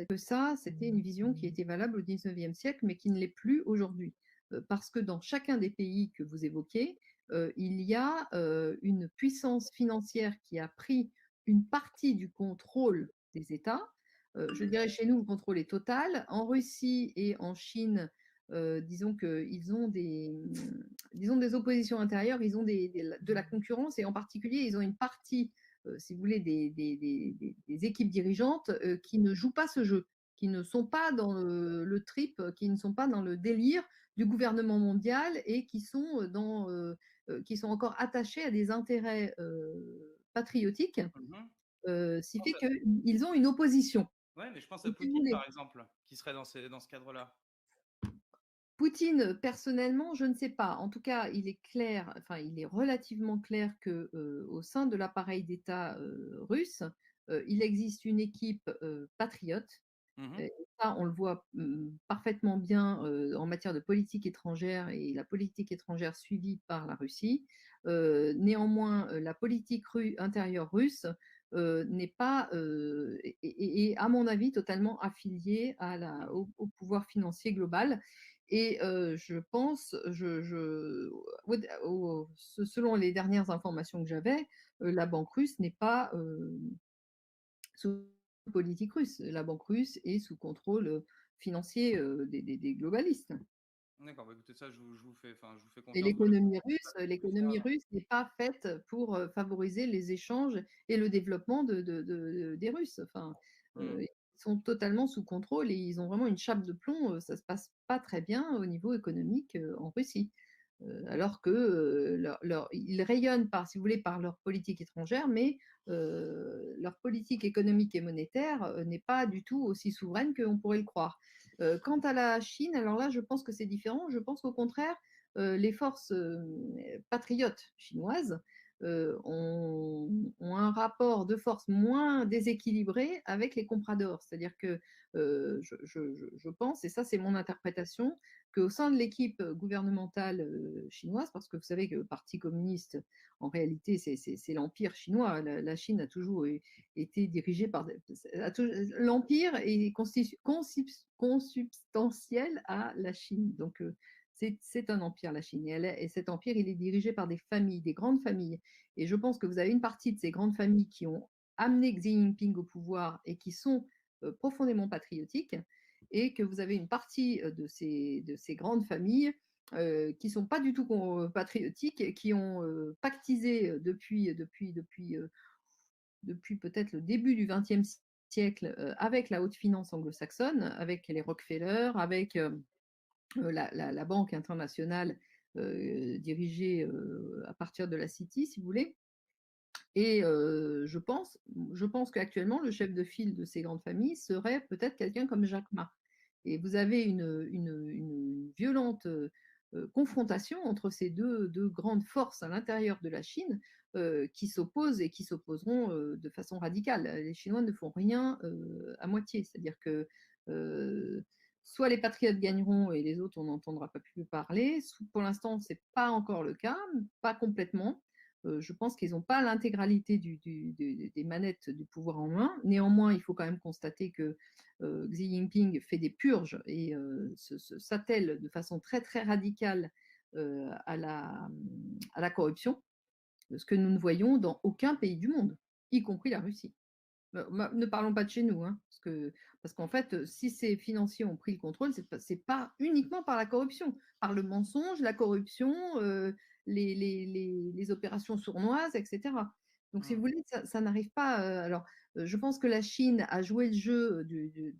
que ça, c'était une vision qui était valable au 19e siècle, mais qui ne l'est plus aujourd'hui. Parce que dans chacun des pays que vous évoquez, il y a, une puissance financière qui a pris une partie du contrôle des États. Je dirais chez nous, le contrôle est total. En Russie et en Chine, disons qu'ils ont disons des oppositions intérieures, ils ont de la concurrence et en particulier, ils ont une partie, si vous voulez, des équipes dirigeantes qui ne jouent pas ce jeu, qui ne sont pas dans le trip, qui ne sont pas dans le délire du gouvernement mondial et qui sont encore attachés à des intérêts patriotiques, Mmh. ce qui fait qu'ils ont une opposition. Ouais, mais je pense à Donc, si vous Poutine, voulez, par exemple, qui serait dans ce cadre-là. Poutine, personnellement, je ne sais pas. En tout cas, il est clair, enfin, il est relativement clair que, au sein de l'appareil d'État, russe, il existe une équipe, patriote. Mmh. Et ça, on le voit, parfaitement bien, en matière de politique étrangère et la politique étrangère suivie par la Russie. Néanmoins, la politique intérieure russe, n'est pas, est à mon avis totalement affiliée au pouvoir financier global et je pense, selon les dernières informations que j'avais, la banque russe n'est pas, sous politique russe. La banque russe est sous contrôle, financier, des globalistes. D'accord, bah, écoutez ça, je vous fais Et confiance dans tout l'économie ça. russe n'est pas faite pour, favoriser les échanges et le développement des Russes. Enfin, Mmh. ils sont totalement sous contrôle et ils ont vraiment une chape de plomb, ça se passe pas très bien au niveau économique, en Russie. Alors que, ils rayonnent par si vous voulez, par leur politique étrangère, mais leur politique économique et monétaire, n'est pas du tout aussi souveraine qu'on pourrait le croire. Quant à la Chine, alors là, je pense que c'est différent. Je pense qu'au contraire, les forces, patriotes chinoises, ont un rapport de force moins déséquilibré avec les compradors. C'est-à-dire que, je pense et ça c'est mon interprétation, qu'au sein de l'équipe gouvernementale chinoise, parce que vous savez que le Parti communiste, en réalité, c'est l'empire chinois. La Chine a toujours été dirigée par... L'empire est consubstantiel à la Chine. Donc, c'est un empire, la Chine. Et cet empire, il est dirigé par des familles, des grandes familles. Et je pense que vous avez une partie de ces grandes familles qui ont amené Xi Jinping au pouvoir et qui sont profondément patriotiques et que vous avez une partie de ces grandes familles qui sont pas du tout patriotiques, qui ont pactisé depuis peut-être le début du XXe siècle avec la haute finance anglo-saxonne, avec les Rockefeller, avec la Banque internationale dirigée à partir de la City, si vous voulez. Et je pense qu'actuellement, le chef de file de ces grandes familles serait peut-être quelqu'un comme Jack Ma. Et vous avez une violente confrontation entre ces deux grandes forces à l'intérieur de la Chine qui s'opposent et qui s'opposeront de façon radicale. Les Chinois ne font rien à moitié. C'est-à-dire que euh, soit les patriotes gagneront et les autres, on n'entendra pas plus parler. Pour l'instant, ce n'est pas encore le cas, pas complètement. Je pense qu'ils n'ont pas l'intégralité des manettes du pouvoir en main. Néanmoins, il faut quand même constater que Xi Jinping fait des purges et s'attelle de façon très très radicale à la corruption, ce que nous ne voyons dans aucun pays du monde, y compris la Russie. Ne parlons pas de chez nous, hein, parce qu'en fait, si ces financiers ont pris le contrôle, c'est pas uniquement par la corruption, par le mensonge, la corruption, les opérations sournoises, etc. Donc, si vous Mmh. voulez, ça n'arrive pas. Alors, je pense que la Chine a joué le jeu du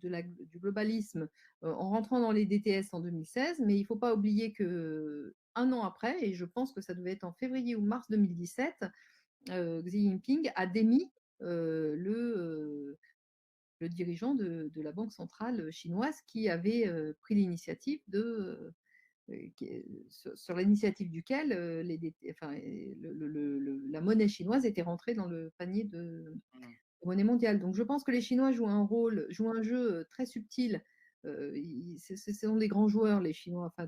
globalisme en rentrant dans les DTS en 2016, mais il ne faut pas oublier que un an après, et je pense que ça devait être en février ou mars 2017, Xi Jinping a démis le dirigeant de la banque centrale chinoise qui avait pris l'initiative sur l'initiative duquel enfin, la monnaie chinoise était rentrée dans le panier de Mmh. monnaie mondiale. Donc je pense que les Chinois jouent un jeu très subtil. Ce sont des grands joueurs, les Chinois. Enfin,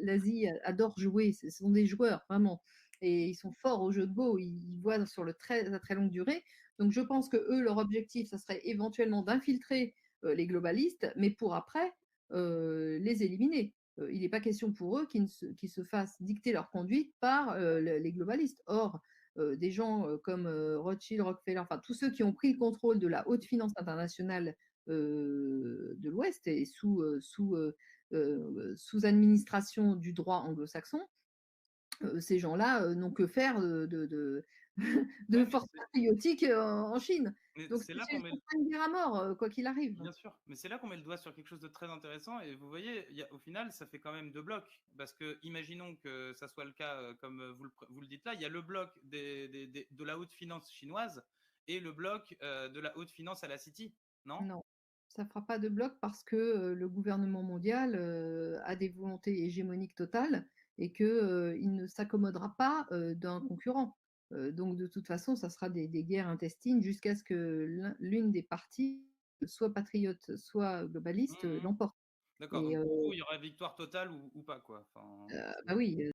l'Asie adore jouer. Ce sont des joueurs, vraiment. Et ils sont forts au jeu de Go. Ils voient sur la très longue durée. Donc je pense que eux, leur objectif, ça serait éventuellement d'infiltrer les globalistes, mais pour après, les éliminer. Il n'est pas question pour eux qu'ils se fassent dicter leur conduite par, les globalistes. Or, des gens, comme, Rothschild, Rockefeller, enfin tous ceux qui ont pris le contrôle de la haute finance internationale, de l'Ouest et sous administration du droit anglo-saxon, ces gens-là, n'ont que faire, de Ouais, mais force patriotique, en Chine. Donc c'est là qu'on met ce sera une guerre à mort, quoi qu'il arrive. bien sûr, mais c'est là qu'on met le doigt sur quelque chose de très intéressant et vous voyez, au final, ça fait quand même deux blocs. Parce que imaginons que ça soit le cas, comme vous le dites là, il y a le bloc de la haute finance chinoise et le bloc de la haute finance à la City, non? Non, ça fera pas de bloc parce que, le gouvernement mondial, a des volontés hégémoniques totales et que, il ne s'accommodera pas, d'un concurrent. Donc de toute façon, ça sera des guerres intestines jusqu'à ce que l'une des parties, soit patriote, soit globaliste, Mmh. l'emporte D'accord, et donc pour vous, il y aura victoire totale ou pas, quoi. Enfin, bah oui,